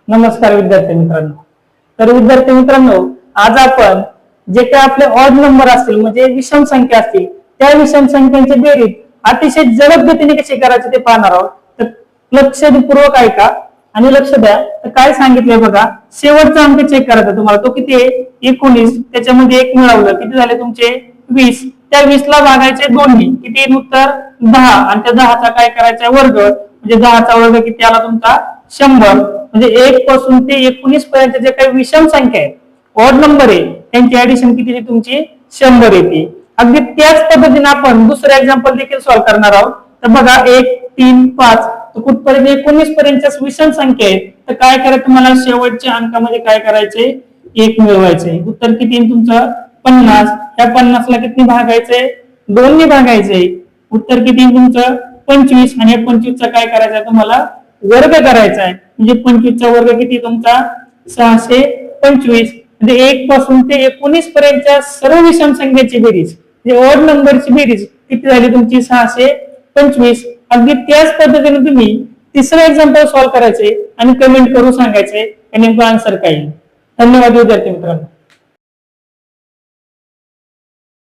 नमस्कार विद्यार्थी मित्रांनो. तर विद्यार्थी मित्रांनो, आज आपण जे काही आपले ऑड नंबर असतील म्हणजे विषम संख्या असतील त्या विषम संख्यांची बेरीज अतिशय जलद गतीने कशी करायची ते पाहणार आहोत. तर लक्षपूर्वक ऐका आणि लक्ष द्या. तर काय सांगितलंय बघा, शेवटचा अंक चेक करायचा तुम्हाला. तो किती आहे? 19. त्याच्यामध्ये 1 मिळवलं किती झाले तुमचे 20. त्या 20 ला भागायचे 2 ने किती येईल उत्तर 10. आणि त्या 10चा काय करायचा वर्ग म्हणजे 10चा वर्ग किती आला तुमचा 100. म्हणजे 1 पासून ते 19 पर्यंत जे काही विषम संख्या आहे ऑड नंबर आहे त्यांची ऍडिशन किती तुमची 100 येते. अगदी त्याच पद्धतीने आपण दुसरं एक्झाम्पल देखील सॉल्व्ह करणार आहोत. तर बघा 1, 3, 5 कुठपर्यंत 19 पर्यंतच्या विषम संख्या आहेत. तर काय करायचं तुम्हाला शेवटच्या अंकामध्ये काय करायचे 1 मिळवायचे. उत्तर किती तुमचं 50. त्या 50 ला किती भागायचंय 2 ने भागायचंय. उत्तर किती तुमचं 25. आणि 25 चा काय करायचं तुम्हाला वर्ग करायचा आहे. म्हणजे 25 चा वर्ग किती तुमचा 625. म्हणजे 1 पासून ते 19 पर्यंतच्या सर्व विषम संख्येची बेरीज म्हणजे ऑड नंबरची बेरीज किती झाली तुमची 625. अगदी त्याच पद्धतीने तुम्ही तिसरं एक्झाम्पल सॉल्व्ह करायचे आणि कमेंट करून सांगायचे नेमकं आन्सर काय. धन्यवाद विद्यार्थी मित्रांनो.